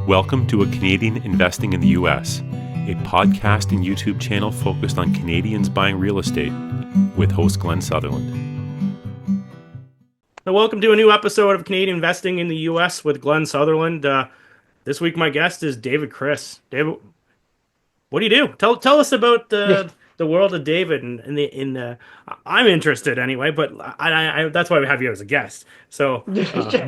Welcome to A Canadian Investing in the U.S., a podcast and YouTube channel focused on Canadians buying real estate with host Glen Sutherland. Welcome to a new episode of Canadian Investing in the U.S. with Glen Sutherland. This week, my guest is David Criss. David, what do you do? Tell us about Yeah, the world of David and I'm interested anyway, but I that's why we have you as a guest. So,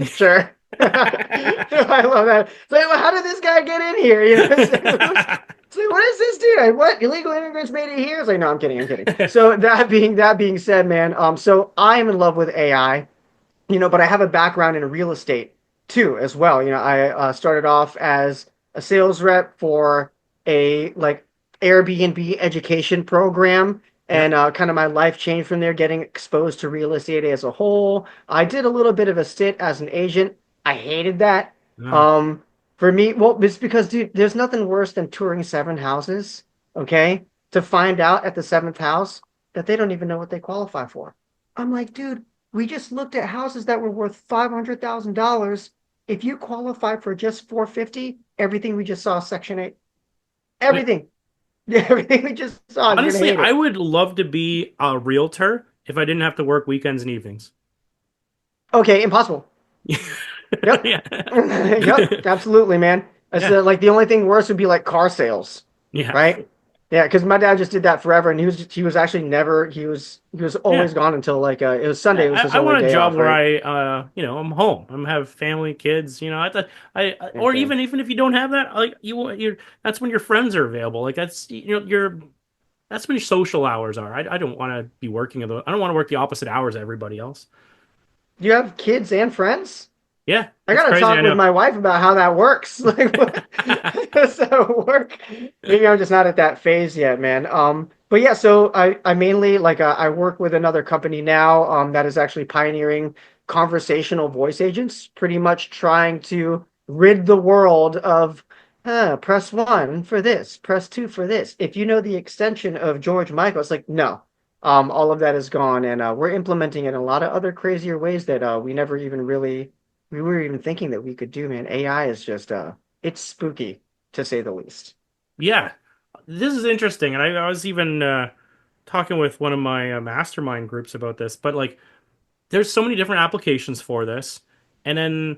sure. I love that. It's like, well, how did this guy get in here? It's like, what is this dude? What illegal immigrants made it here? It's like, no, I'm kidding. I'm kidding. So that being said, man, so I am in love with AI, but I have a background in real estate too, as well. I started off as a sales rep for a Airbnb education program. yeah, And kind of my life changed from there, getting exposed to real estate as a whole. I did a little bit of a stint as an agent. I hated that. no, Um, for me, well, it's because, dude, there's nothing worse than touring 7 houses, okay, to find out at the seventh house that they don't even know what they qualify for. I'm like, dude, we just looked at houses that were worth $500,000. If you qualify for just 450, everything we just saw, Section 8, Wait, everything, everything we just saw, you're gonna honestly, hate I it. would love to be a realtor if I didn't have to work weekends and evenings. Okay, impossible. Yep. Yeah, Yep, absolutely, man. It's yeah, like the only thing worse would be like car sales, yeah, right? Yeah, because my dad just did that forever, and he was actually never he was yeah. always gone until it was Sunday. It was his I only want a day job off, where right? I'm home. I'm have family, kids. Or Okay. even if you don't have that, like you, that's when your friends are available. Like that's when your social hours are. I don't want to be working. I don't want to work the opposite hours of everybody else. Do you have kids and friends? Yeah, I it's gotta crazy. I talk with know. my wife about how that works. Like, how does that work? Maybe I'm just not at that phase yet, man. But yeah, so I mainly I work with another company now that is actually pioneering conversational voice agents, pretty much trying to rid the world of press one for this, press two for this. If you know the extension of George Michael, it's like no. All of that is gone, and we're implementing it in a lot of other crazier ways that we were even thinking that we could do, man. AI is just it's spooky to say the least. Yeah, this is interesting, and I was even talking with one of my mastermind groups about this. But like, there's so many different applications for this, and then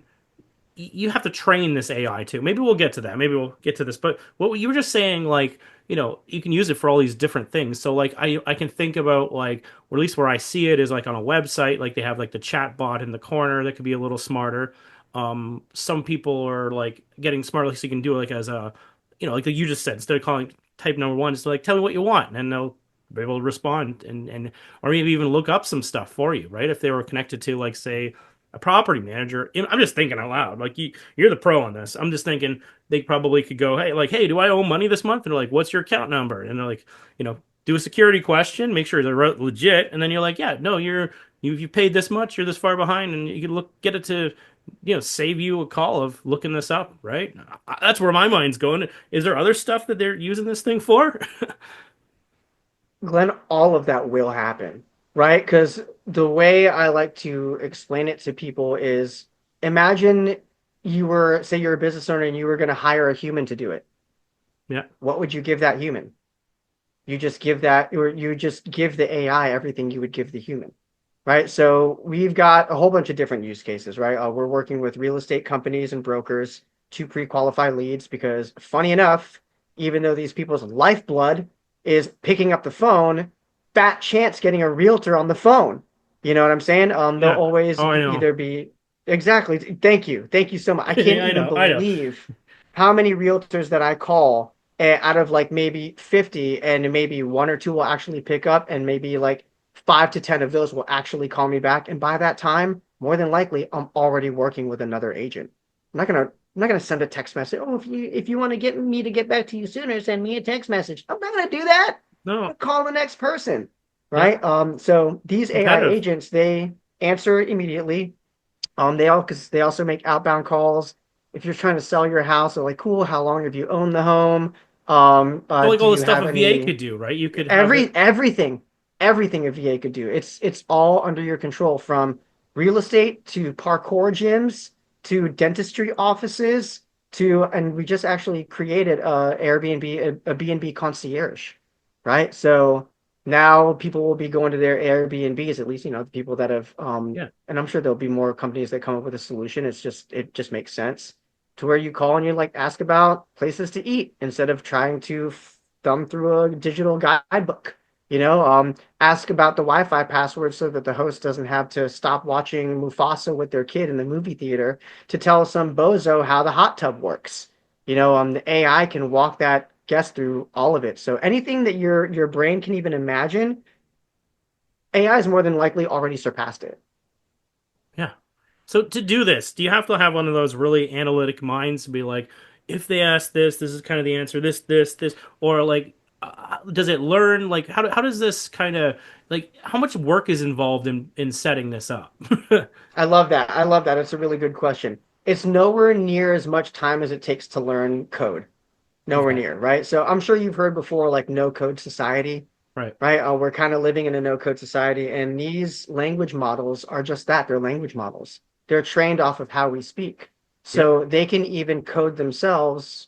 you have to train this AI too. Maybe we'll get to that. Maybe we'll get to this. But what you were just saying, like, you can use it for all these different things. So like I can think about like, or at least where I see it is like on a website, like they have like the chat bot in the corner that could be a little smarter. Some people are like getting smarter, like so you can do it like as a, like you just said, instead of calling type number one, just like tell me what you want, and they'll be able to respond and or maybe even look up some stuff for you, right? If they were connected to like say a property manager. I'm just thinking out loud. Like you're the pro on this. I'm just thinking they probably could go, hey, do I owe money this month? And they're like, what's your account number? And they're like, do a security question, make sure they're legit, and then you're like, yeah, no, you paid this much, you're this far behind, and you can get it to, save you a call of looking this up, right? That's where my mind's going. Is there other stuff that they're using this thing for? Glenn, all of that will happen, right? Because the way I like to explain it to people is imagine say you're a business owner and you were going to hire a human to do it. Yeah, What would you give that human? You just give that, or you just give the AI everything you would give the human, right? So we've got a whole bunch of different use cases, right? We're working with real estate companies and brokers to pre-qualify leads because, funny enough, even though these people's lifeblood is picking up the phone, fat chance getting a realtor on the phone. You know what I'm saying? They'll yeah. always Oh, I be know. either be exactly. Thank you so much. I can't Yeah, I even know. I know. believe how many realtors that I call out of like maybe 50, and maybe one or two will actually pick up, and maybe like 5 to 10 of those will actually call me back. And by that time, more than likely, I'm already working with another agent. I'm not gonna send a text message. Oh, if you want to get me to get back to you sooner, send me a text message. I'm not gonna do that. I'm No. gonna call the next person, Yeah. right? So these AI Competitive. agents, they answer immediately. Because they also make outbound calls. If you're trying to sell your house, they're like, cool, how long have you owned the home? So like Do all the you stuff have a VA any could do, right? You could have it. everything a VA could do. It's all under your control, from real estate to parkour gyms to dentistry offices and we just actually created a B&B concierge, right? So now people will be going to their Airbnbs, at least, the people that have, Yeah. and I'm sure there'll be more companies that come up with a solution. It just makes sense to where you call and you like ask about places to eat instead of trying to thumb through a digital guidebook. Ask about the Wi-Fi password so that the host doesn't have to stop watching Mufasa with their kid in the movie theater to tell some bozo how the hot tub works. The AI can walk that guest through all of it. So anything that your brain can even imagine, AI is more than likely already surpassed it. Yeah. So to do this, do you have to have one of those really analytic minds to be like, if they ask this, this is kind of the answer, this, or like, does it learn? Like, how does this kind of like how much work is involved in setting this up? I love that. I love that. It's a really good question. It's nowhere near as much time as it takes to learn code. Nowhere Okay. near, right? So I'm sure you've heard before, like no code society, Right. right? We're kind of living in a no code society, and these language models are just that. They're language models. They're trained off of how we speak. Yep. So they can even code themselves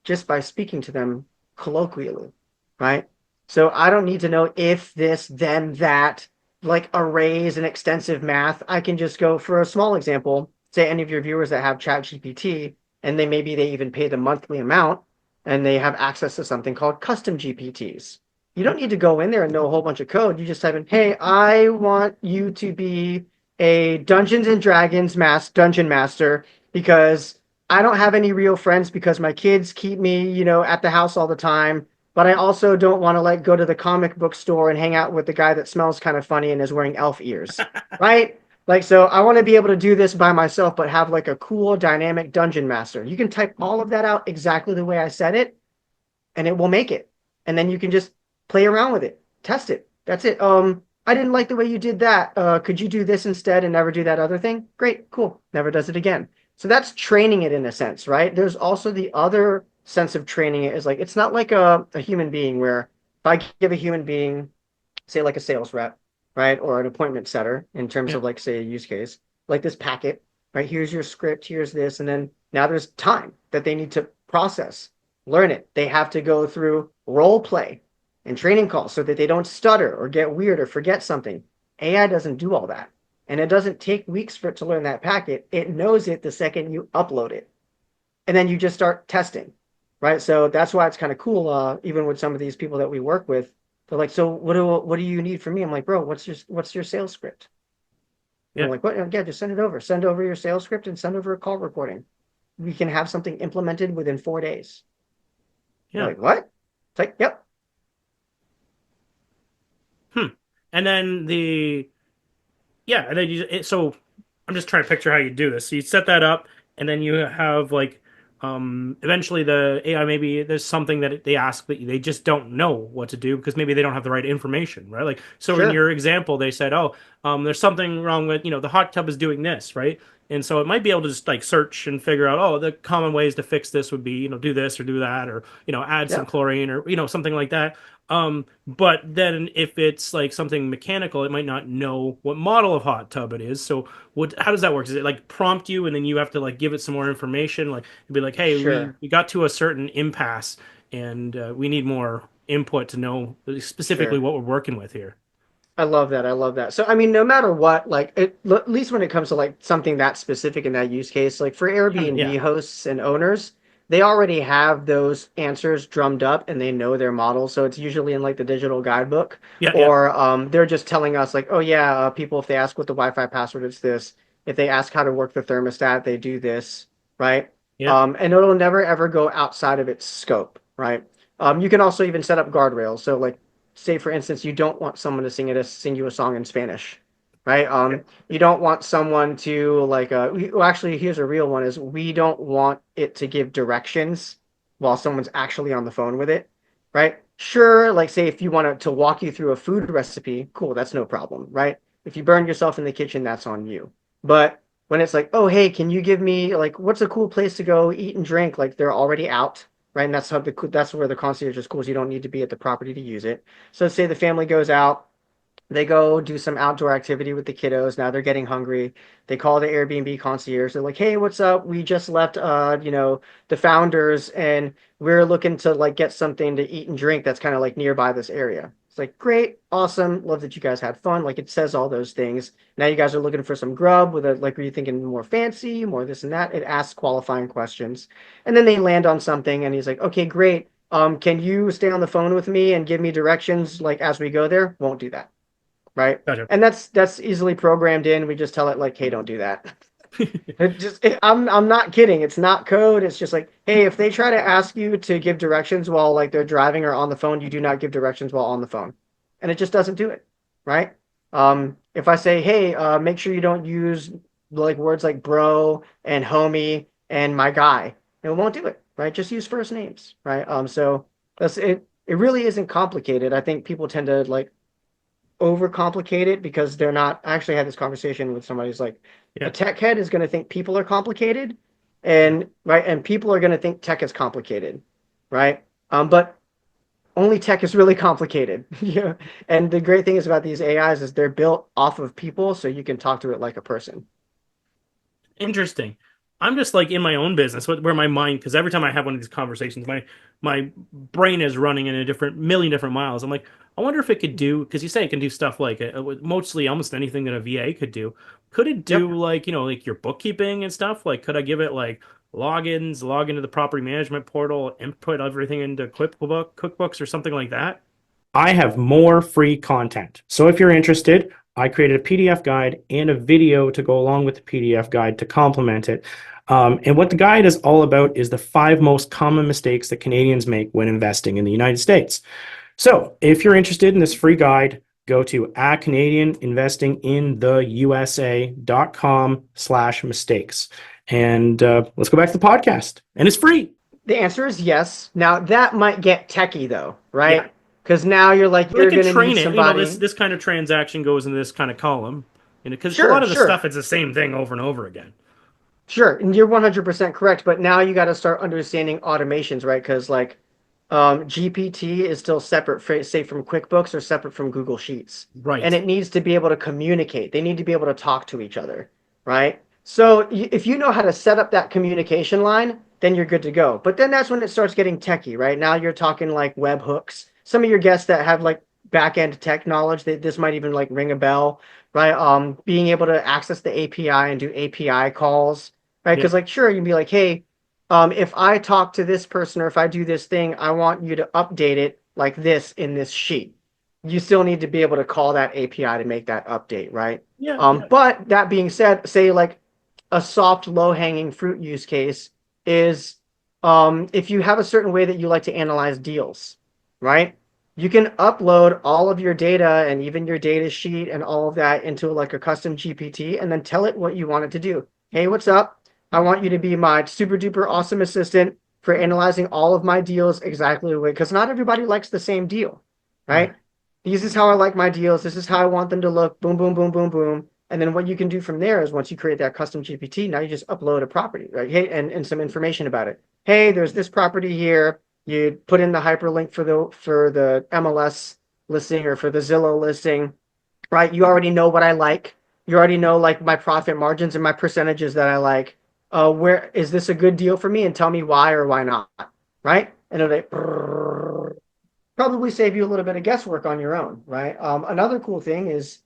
just by speaking to them colloquially, right? So I don't need to know if this, then that, like arrays and extensive math. I can just go for a small example. Say any of your viewers that have Chat GPT, and maybe they even pay the monthly amount, and they have access to something called custom GPTs. You don't Yep. need to go in there and know a whole bunch of code. You just type in, "Hey, I want you to be a Dungeons and Dragons dungeon master because I don't have any real friends because my kids keep me, at the house all the time. But I also don't want to like go to the comic book store and hang out with the guy that smells kind of funny and is wearing elf ears, right? Like, so I want to be able to do this by myself, but have like a cool dynamic dungeon master. You can type all of that out exactly the way I said it, and it will make it. And then you can just play around with it, test it. That's it. I didn't like the way you did that. Could you do this instead and never do that other thing? Great, cool. Never does it again. So that's training it in a sense, right? There's also the other sense of training it is like it's not like a human being where if I give a human being, say like a sales rep, right, or an appointment setter in terms of Yep. like say a use case, like this packet, right? Here's your script, here's this, and then now there's time that they need to process, learn it. They have to go through role play and training calls so that they don't stutter or get weird or forget something. AI doesn't do all that. And it doesn't take weeks for it to learn that packet. It knows it the second you upload it. And then you just start testing, right? So that's why it's kind of cool. Even with some of these people that we work with, they're like, "So what do you need from me?" I'm like, "Bro, what's your sales script?" And they're Yeah. like, "What? Yeah, just send it over. Send over your sales script and send over a call recording. We can have something implemented within 4 days." They're Yeah. like, "What?" It's like, "Yep, Hmm. And then so I'm just trying to picture how you do this. So you set that up, and then you have like eventually the AI maybe there's something that they ask that they just don't know what to do because maybe they don't have the right information, right? Like so in sure, your example, they said, "Oh, there's something wrong with the hot tub is doing this, right?" And so it might be able to just like search and figure out, oh, the common ways to fix this would be, do this or do that, or add some yep, chlorine or something like that. But then if it's like something mechanical, it might not know what model of hot tub it is. So how does that work? Does it like prompt you and then you have to like give it some more information? Like it'd be like, hey, we, sure, we got to a certain impasse and we need more input to know specifically sure." what we're working with here. I love that. I love that. So, I mean, no matter what, like, at least when it comes to like something that specific in that use case, like for Yeah. Airbnb hosts and owners, they already have those answers drummed up and they know their model. So it's usually in like the digital guidebook, Yeah. Yeah. or they're just telling us like, "Oh yeah, people, if they ask what the Wi-Fi password, it's this. If they ask how to work the thermostat, they do this, right?" Yeah. And it'll never ever go outside of its scope, right? You can also even set up guardrails. So like say for instance you don't want someone to sing you a song in Spanish, right? You don't want someone to like well, actually here's a real one is we don't want it to give directions while someone's actually on the phone with it, right? Sure, like say if you want to walk you through a food recipe, cool, that's no problem, right? If you burn yourself in the kitchen, that's on you. But when it's like, "Oh hey, can you give me like what's a cool place to go eat and drink?" Like they're already out, right? And that's where the concierge is cool. Is you don't need to be at the property to use it. So say the family goes out, They go do some outdoor activity with the kiddos. Now they're getting hungry. They call the Airbnb concierge. They're like, "Hey, what's up? We just left, the founders, and we're looking to like get something to eat and drink that's kind of like nearby this area." It's like, "Great, awesome, love that you guys had fun." Like it says all those things. Now you guys are looking for some grub with a like, are you thinking more fancy, more this and that? It asks qualifying questions, and then they land on something, and he's like, "Okay, great. Can you stay on the phone with me and give me directions like as we go there?" Won't do that. Right. Gotcha. And that's easily programmed in. We just tell it like, "Hey, don't do that." I'm not kidding. It's not code. It's just like, hey, if they try to ask you to give directions while like they're driving or on the phone, you do not give directions while on the phone. And it just doesn't do it. Right. If I say, hey, make sure you don't use like words like bro and homie and my guy, it won't do it. Right. Just use first names. Right. So that's it. It really isn't complicated. I think people tend to like overcomplicate it because they're not. I actually had this conversation with somebody who's like, a Yeah. tech head is going to think people are complicated, and right, and people are going to think tech is complicated, right? But only tech is really complicated. Yeah. And the great thing is about these AIs is they're built off of people, so you can talk to it like a person. Interesting. I'm just like in my own business where my mind, because every time I have one of these conversations, my brain is running in a different million different miles. I'm like, I wonder if it could do, because you say it can do stuff like mostly almost anything that a VA could do. Could it Yep. do like, like your bookkeeping and stuff? Like, could I give it like logins, log into the property management portal, input everything into cookbooks or something like that? I have more free content. So if you're interested, I created a PDF guide and a video to go along with the PDF guide to complement it. And what the guide is all about is the 5 most common mistakes that Canadians make when investing in the United States. So if you're interested in this free guide, go to CanadianInvestingInTheUSA.com/mistakes. And let's go back to the podcast. And it's free. The answer is yes. Now that might get techie though, Yeah. right? Because now you're like But I you're can gonna need train it. somebody. This kind of transaction goes into this kind of column. Because a Sure, lot of the sure. stuff is the same thing over and over again. Sure, and you're 100% correct, but now you got to start understanding automations, right? Because like GPT is still separate, say from QuickBooks or separate from Google Sheets, and Right. it needs to be able to communicate. They need to be able to talk to each other, right? So if you know how to set up that communication line, then you're good to go. But then that's when it starts getting techie, right? Now you're talking like webhooks. Some of your guests that have like back end tech knowledge, this might even like ring a bell, right? Being able to access the API and do API calls, right? Yeah. Because like sure, you'd be like, hey, if I talk to this person or if I do this thing, I want you to update it like this in this sheet. You still need to be able to call that API to make that update, right? Yeah. Yeah. But that being said, say like a soft low hanging fruit use case is if you have a certain way that you like to analyze deals, right? You can upload all of your data and even your data sheet and all of that into like a custom GPT and then tell it what you want it to do. Hey, what's up? I want you to be my super duper awesome assistant for analyzing all of my deals exactly the way, because not everybody likes the same deal, Right. right? This is how I like my deals. This is how I want them to look. Boom, boom, boom, boom, boom. And then what you can do from there is once you create that custom GPT, now you just upload a property, right? Hey, and some information about it. Hey, there's this property here. You put in the hyperlink for the MLS listing or for the Zillow listing, right? You already know what I like. You already know like my profit margins and my percentages that I like. Where is this a good deal for me? And tell me why or why not, right? And it'll like, probably save you a little bit of guesswork on your own, right? Another cool thing is,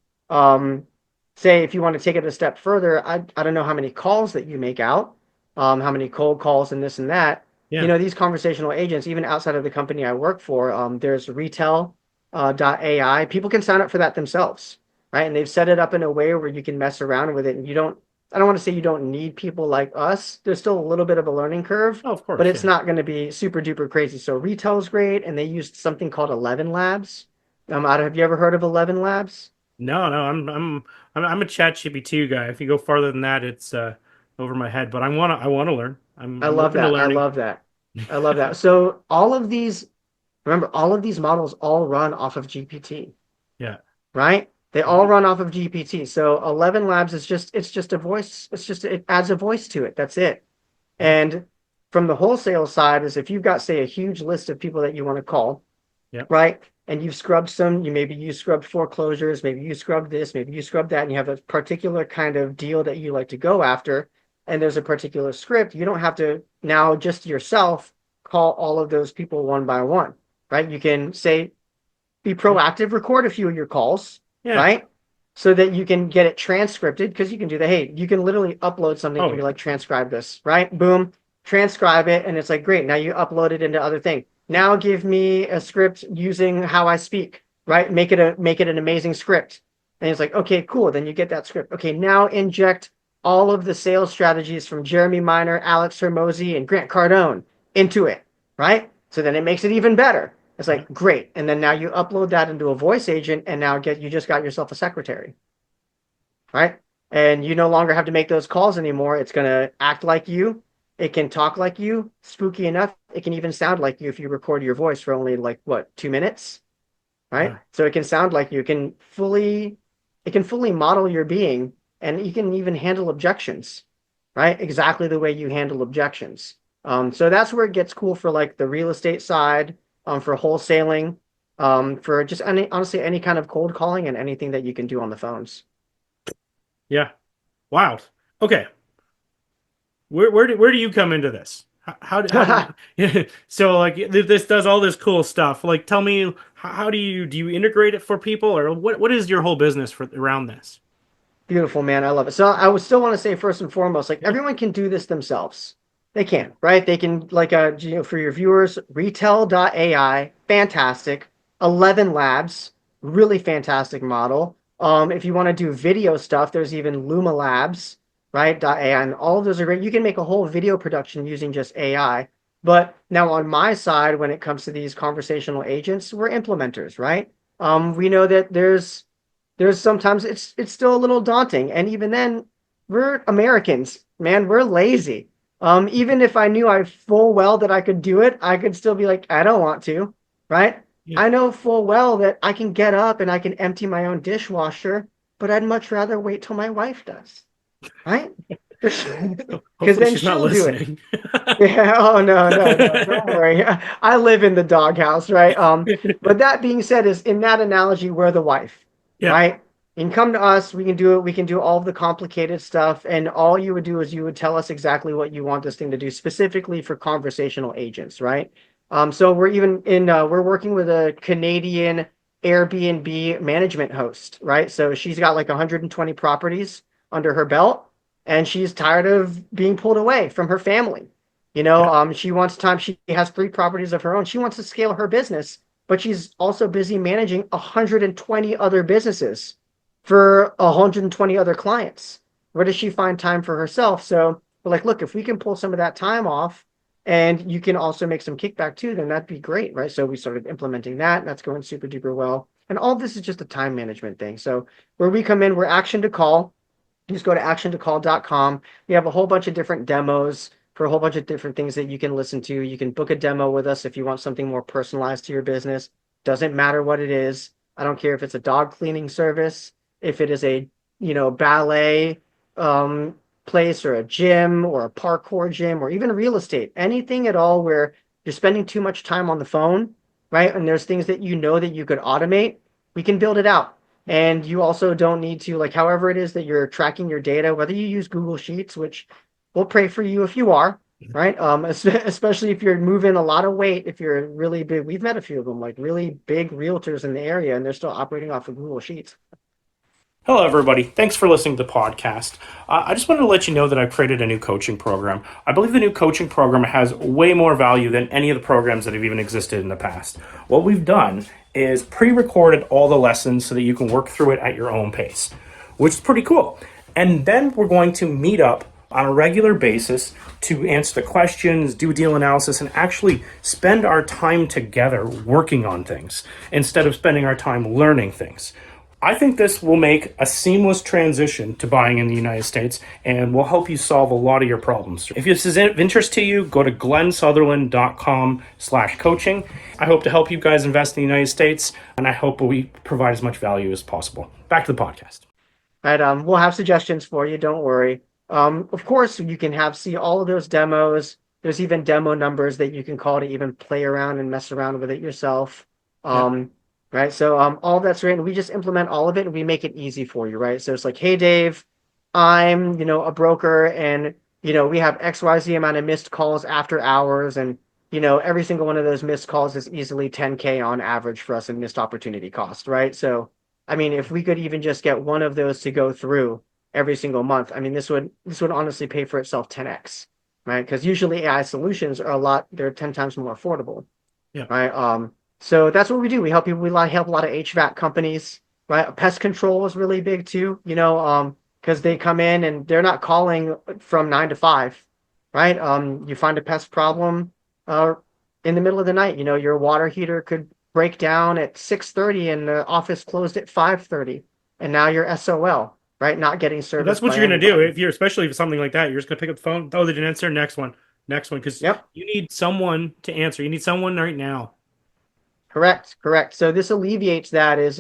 say if you want to take it a step further, I don't know how many calls that you make out, how many cold calls and this and that. You Yeah. know, these conversational agents, even outside of the company I work for, there's retail AI. People can sign up for that themselves, right? And they've set it up in a way where you can mess around with it, and you don't. I don't want to say you don't need people like us. There's still a little bit of a learning curve, Oh, of but course. it's Yeah. not going to be super duper crazy. So retail is great, and they used something called 11 Labs. Have you ever heard of 11 Labs? No, no. I'm a Chat GPT guy. If you go farther than that, it's over my head. But I wanna learn. I I'm love open to that. I learning. love that. I love that. So all of these, remember, all of these models all run off of GPT, Yeah. right? They all run off of GPT. So 11 Labs is just it's just a voice. It adds a voice to it. That's it. And from the wholesale side is if you've got say a huge list of people that you want to call, Yeah. right? and you've scrubbed maybe you scrubbed foreclosures, maybe you scrubbed this, maybe you scrubbed that, and you have a particular kind of deal that you like to go after, and there's a particular script, you don't have to now just yourself call all of those people one by one, right? You can say, be proactive, record a few of your calls, right? So that you can get it transcribed, because you can do that. Hey, you can literally upload something and be like, transcribe this, right? Boom, transcribe it. And it's like, great. Now you upload it into other things. Now give me a script using how I speak, right? Make it an amazing script. And it's like, okay, cool. Then you get that script. Okay, now inject all of the sales strategies from Jeremy Miner, Alex Hermosi, and Grant Cardone into it, right? So then it makes it even better. It's like, great. And then now you upload that into a voice agent, and now you just got yourself a secretary, right? And you no longer have to make those calls anymore. It's going to act like you. It can talk like you. Spooky enough, it can even sound like you if you record your voice for only 2 minutes, right? So it can sound like you. It can fully model your being, and you can even handle objections, right? Exactly the way you handle objections. So that's where it gets cool for the real estate side, for wholesaling, for just honestly any kind of cold calling and anything that you can do on the phones. Yeah. Wow. Okay. Where do you come into this? How so this does all this cool stuff. Tell me, how do you integrate it for people, or what is your whole business around this? Beautiful, man. I love it. So I would still want to say, first and foremost, everyone can do this themselves. They can, right? They can, for your viewers, retail.ai, fantastic. 11 Labs, really fantastic model. If you want to do video stuff, there's even Luma Labs, right? .ai, and all of those are great. You can make a whole video production using just AI. But now on my side, when it comes to these conversational agents, we're implementers, right? We know that there's sometimes it's still a little daunting. And even then, we're Americans, man, we're lazy. Even if I knew full well that I could do it, I could still be like, I don't want to, right? Yeah. I know full well that I can get up and I can empty my own dishwasher, but I'd much rather wait till my wife does, right? Because then she'll do it. Yeah. Oh no, don't worry. I live in the doghouse, right? But that being said, is in that analogy, we're the wife, right? You can come to us, we can do it, we can do all of the complicated stuff, and all you would do is you would tell us exactly what you want this thing to do, specifically for conversational agents, right? So we're working with a Canadian Airbnb management host, right? So she's got 120 properties under her belt, and she's tired of being pulled away from her family. She wants time. She has 3 properties of her own. She wants to scale her business, but she's also busy managing 120 other businesses for 120 other clients. Where does she find time for herself? So we're like, look, if we can pull some of that time off and you can also make some kickback too, then that'd be great, right? So we started implementing that, and that's going super duper well. And all this is just a time management thing. So where we come in, we're Action to Call. Just go to actiontocall.com. We have a whole bunch of different demos for a whole bunch of different things that you can listen to. You can book a demo with us if you want something more personalized to your business. Doesn't matter what it is. I don't care if it's a dog cleaning service, if it is a ballet place, or a gym, or a parkour gym, or even real estate, anything at all where you're spending too much time on the phone, right? And there's things that that you could automate, we can build it out. And you also don't need to, however it is that you're tracking your data, whether you use Google Sheets, which we'll pray for you if you are, right? Especially if you're moving a lot of weight, if you're really big. We've met a few of them, really big realtors in the area, and they're still operating off of Google Sheets. Hello, everybody. Thanks for listening to the podcast. I just wanted to let you know that I've created a new coaching program. I believe the new coaching program has way more value than any of the programs that have even existed in the past. What we've done is pre-recorded all the lessons so that you can work through it at your own pace, which is pretty cool. And then we're going to meet up on a regular basis to answer the questions, do deal analysis, and actually spend our time together working on things instead of spending our time learning things. I think this will make a seamless transition to buying in the United States and will help you solve a lot of your problems. If this is of interest to you, go to glensutherland.com/coaching. I hope to help you guys invest in the United States, and I hope we provide as much value as possible. Back to the podcast. Right, we'll have suggestions for you. Don't worry. Of course, you can see all of those demos. There's even demo numbers that you can call to even play around and mess around with it yourself. right? So all of that's written. We just implement all of it and we make it easy for you, right? So it's like, hey Dave, I'm a broker, and we have XYZ amount of missed calls after hours, and every single one of those missed calls is easily 10K on average for us in missed opportunity cost, right? So I mean, if we could even just get one of those to go through every single month, I mean, this would honestly pay for itself 10x, right? Because usually AI solutions they're 10 times more affordable, Yeah. right? So that's what we do. We help people. We help a lot of HVAC companies, right? Pest control is really big too, because they come in and they're not calling from 9 to 5, right? You find a pest problem uh, in the middle of the night. Your water heater could break down at 6:30 and the office closed at 5:30, and now you're SOL, right? Not getting But that's serviced what by you're gonna do anybody. if you're, especially if something like that. You're just gonna pick up the phone. Oh, they didn't answer. Next one, because Yep. you need someone to answer. You need someone right now. Correct, correct. So this alleviates that is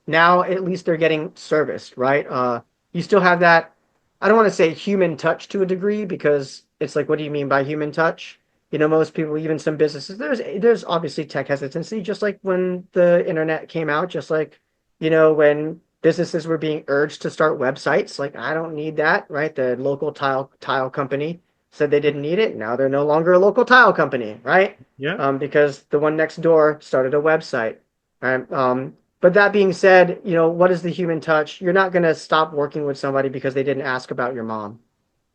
now at least they're getting serviced, right? You still have that, I don't want to say human touch to a degree, because it's like, what do you mean by human touch? Most people, even some businesses, there's obviously tech hesitancy, just like when the internet came out, just like when businesses were being urged to start websites. Like, I don't need that, right? The local tile company said they didn't need it. Now they're no longer a local tile company, right? Yeah. Because the one next door started a website. Right? But that being said, what is the human touch? You're not going to stop working with somebody because they didn't ask about your mom,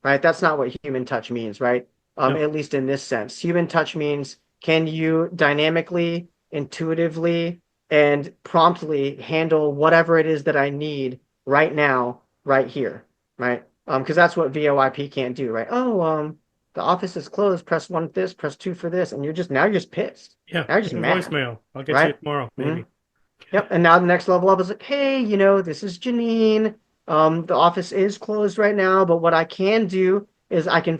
right? That's not what human touch means, right? No. At least in this sense, human touch means, can you dynamically, intuitively, and promptly handle whatever it is that I need right now, right here, right? Because that's what VoIP can't do, right? Oh, the office is closed. Press one for this, press two for this, and you're just pissed. Yeah. Now you're just Leave a mad, voicemail. I'll get to you right? tomorrow, Mm-hmm. maybe. Yep. And now the next level up is like, hey, this is Janine. The office is closed right now, but what I can do is I can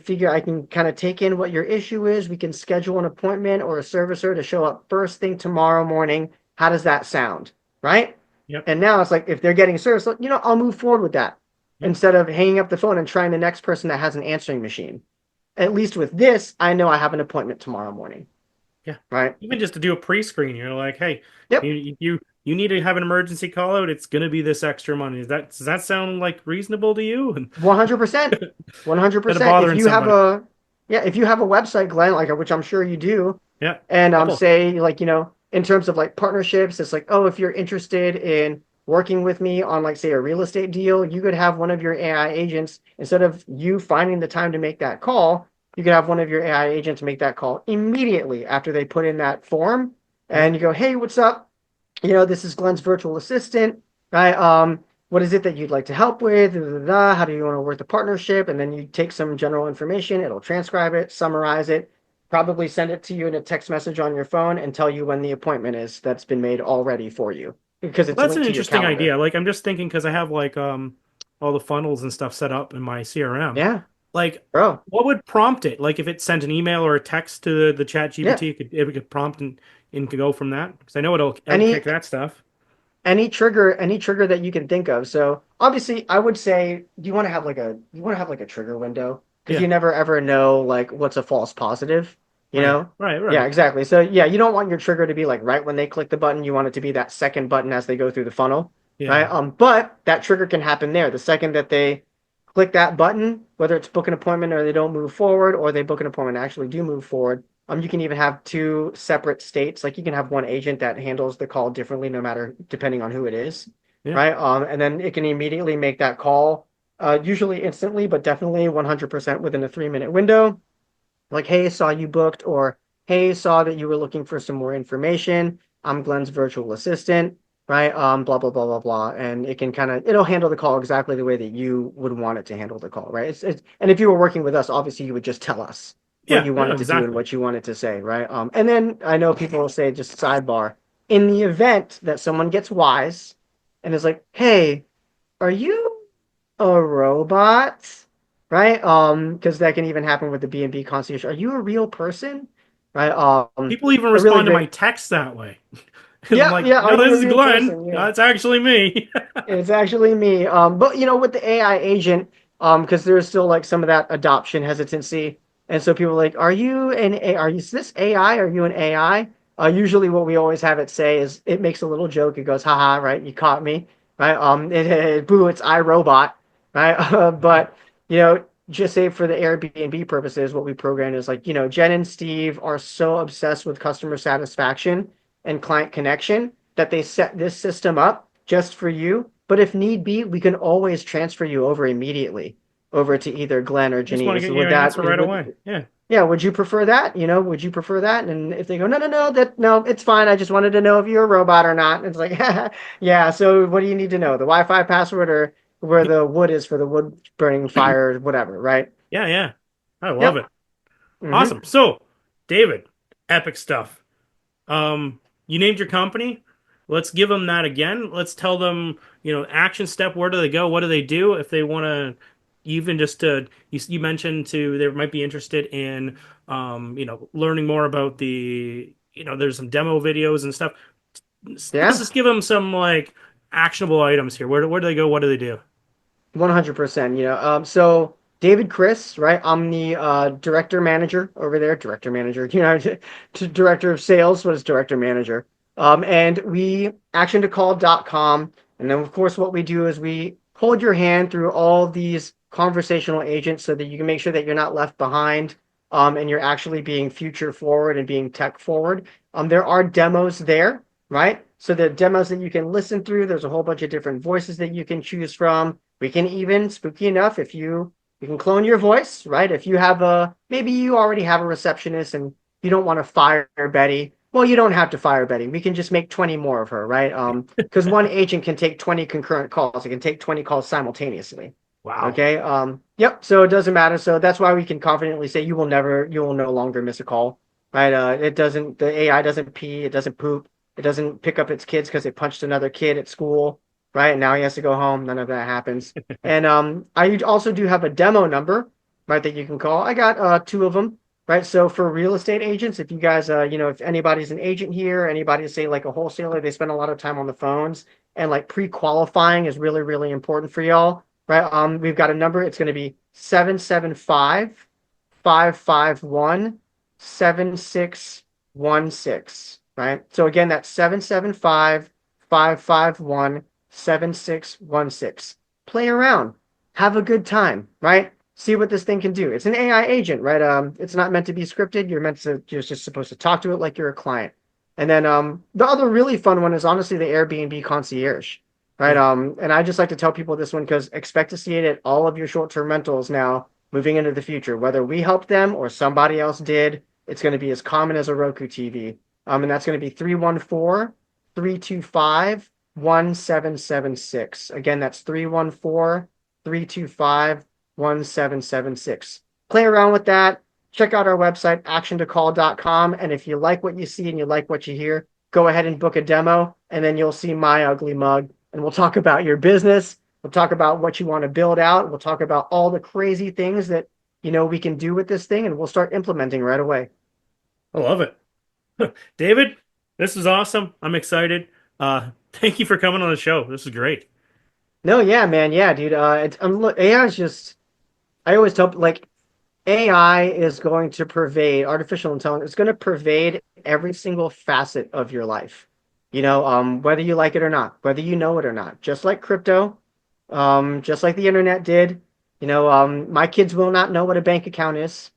kind of take in what your issue is. We can schedule an appointment or a servicer to show up first thing tomorrow morning. How does that sound? Right? Yep. And now it's like, if they're getting service, I'll move forward with that Yep. instead of hanging up the phone and trying the next person that has an answering machine. At least with this, I know I have an appointment tomorrow morning. Yeah. Right? Even just to do a pre-screen, you're like, hey, Yep. you need to have an emergency call out. It's gonna be this extra money. Does that sound like reasonable to you? And 100%. instead of 100%. If bothering you have somebody. a website, Glenn, like, which I'm sure you do, Yeah. and Couple. say, like, in terms of like partnerships, it's like, oh, if you're interested in working with me on, like, say, a real estate deal, you could have one of your AI agents, instead of you finding the time to make that call, you could have one of your AI agents make that call immediately after they put in that form. Yeah. And you go, hey, what's up? This is Glenn's virtual assistant, right? What is it that you'd like to help with? How do you want to work the partnership? And then you take some general information, it'll transcribe it, summarize it, probably send it to you in a text message on your phone, and tell you when the appointment is that's been made already for you, because Well, it's that's an linked to your interesting calendar. idea. Like I'm just thinking because I have like all the funnels and stuff set up in my CRM. Yeah, Like bro. what would prompt it? Like if it sent an email or a text to the chat Yeah. GPT, it could prompt and could go from that. Because I know it'll outkick Any that stuff. any trigger that you can think of. So obviously, I would say, you want to have like a trigger window, because Yeah. you never ever know, like, what's a false positive, you Right. know? Right. Yeah, Right. exactly. So yeah, you don't want your trigger to be like right when they click the button. You want it to be that second button as they go through the funnel, right? Yeah. But that trigger can happen there. The second that they click that button, whether it's book an appointment or they don't move forward, or they book an appointment and actually do move forward. You can even have two separate states. Like, you can have one agent that handles the call differently, no matter depending on who it is, Yeah. right? And then it can immediately make that call, usually instantly, but definitely 100% within a 3-minute window. Like, hey, saw you booked, or hey, saw that you were looking for some more information. I'm Glenn's virtual assistant, right? Blah blah blah blah blah, and it'll handle the call exactly the way that you would want it to handle the call, right? And if you were working with us, obviously you would just tell us what Yeah. you No. wanted to do and Exactly. what you wanted to say, right? And then I know people will say, just sidebar, in the event that someone gets wise and is like, hey, are you a robot? Right? Because that can even happen with the B&B concierge. Are you a real person? Right? People even A really respond to my great. text that way, and I'm Yeah, like, yeah. Are no, you this a is real Glenn. person? Yeah. No, it's actually me. It's actually me. But with the AI agent, because there's still, like, some of that adoption hesitancy, and so people are like, "Are you this AI? Are you an AI?" Usually what we always have it say is it makes a little joke. It goes, haha, right? You caught me, right? Boo, it's iRobot, right? But, just say for the Airbnb purposes, what we programmed is like, Jen and Steve are so obsessed with customer satisfaction and client connection that they set this system up just for you. But if need be, we can always transfer you over immediately over to either Glenn or Just want to Janine. get So your would that answer right away. Yeah. yeah, would you prefer that? Would you prefer that? And if they go, no, no, no, no, it's fine. I just wanted to know if you're a robot or not. It's like, yeah. So what do you need to know? The Wi-Fi password or where the wood is for the wood burning fire, whatever, right? Yeah, yeah. I love Yep. it. Hmm. Awesome. So, David, epic stuff. You named your company. Let's give them that again. Let's tell them, action step. Where do they go? What do they do if they want to? Even just to you mentioned to they might be interested in, learning more about the, there's some demo videos and stuff. Let's Yeah. just give them some like actionable items here. Where do they go? What do they do? 100%. So David Criss, right? I'm the director manager over there. Director manager, to director of sales. What is director manager? And we actiontocall.com. And then, of course, what we do is we hold your hand through all these conversational agents so that you can make sure that you're not left behind. And you're actually being future forward and being tech forward. There are demos there, right? So the demos that you can listen through, there's a whole bunch of different voices that you can choose from. We can even, spooky enough, if you can clone your voice, right? If you have maybe you already have a receptionist and you don't want to fire Betty. Well, you don't have to fire Betty. We can just make 20 more of her, right? Because one agent can take 20 concurrent calls. It can take 20 calls simultaneously. Wow. Okay. Yep. So it doesn't matter. So that's why we can confidently say you will no longer miss a call, right? The AI doesn't pee, it doesn't poop, it doesn't pick up its kids because it punched another kid at school, right? Now he has to go home. None of that happens. And I also do have a demo number, right, that you can call. I got two of them, right? So for real estate agents, if you guys, if anybody's an agent here, anybody say like a wholesaler, they spend a lot of time on the phones, and like pre-qualifying is really, really important for y'all, right? We've got a number. It's going to be 775-551-7616, right? So again, that's 775-551-7616. Play around, have a good time, right? See what this thing can do. It's an AI agent, right? It's not meant to be scripted. You're just supposed to talk to it like you're a client. And then the other really fun one is honestly the Airbnb Concierge, right? Yeah. And I just like to tell people this one because expect to see it at all of your short-term rentals now moving into the future. Whether we helped them or somebody else did, it's going to be as common as a Roku TV. And that's going to be 314-325-1776. Again, that's 314-325-1776. Play around with that. Check out our website, actiontocall.com. And if you like what you see and you like what you hear, go ahead and book a demo, and then you'll see my ugly mug. And we'll talk about your business. We'll talk about what you want to build out. We'll talk about all the crazy things that we can do with this thing, and we'll start implementing right away. I love it. David, this is awesome. I'm excited. Thank you for coming on the show. This is great. No, yeah, man, yeah, dude. AI is just. I always tell like AI is going to pervade artificial intelligence. It's going to pervade every single facet of your life. Whether you like it or not, whether you know it or not. Just like crypto, just like the internet did. My kids will not know what a bank account is,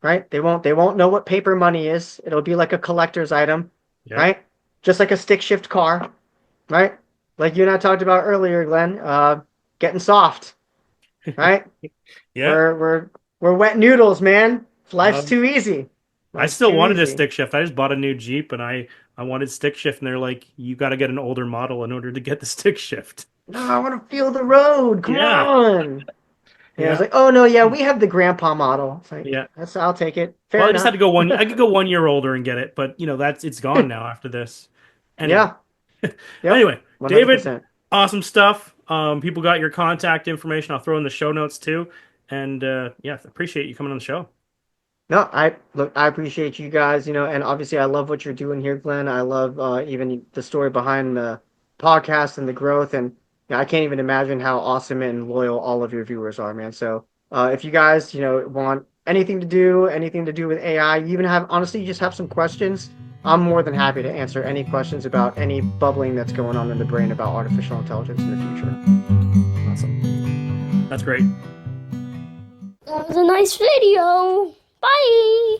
right? They won't know what paper money is. It'll be like a collector's item, Yep. right? Just like a stick shift car, right? Like you and I talked about earlier, Glenn, getting soft, right? Yeah. We're wet noodles, man. Life's Um, too easy. I Life's still too wanted a easy. stick shift. I just bought a new Jeep and I wanted stick shift and they're like, you got to get an older model in order to get the stick shift. No, I want to feel the road. Come Yeah. on. Yeah, it's Yeah. like, oh no, yeah, we have the grandpa model. It's like, Yeah. I'll take it. Well, Fair I just had to enough. go I could go 1 year older and get it, but it's gone now after this. Anyway. Yeah. Yep. Anyway, David, 100%. awesome stuff. People got your contact information. I'll throw in the show notes too. And yeah, appreciate you coming on the show. No, I appreciate you guys, and obviously I love what you're doing here, Glenn. I love even the story behind the podcast and the growth, and I can't even imagine how awesome and loyal all of your viewers are, man. So if you guys, want anything to do with AI, you even have honestly, you just have some questions, I'm more than happy to answer any questions about any bubbling that's going on in the brain about artificial intelligence in the future. Awesome. That's great. That was a nice video. Bye.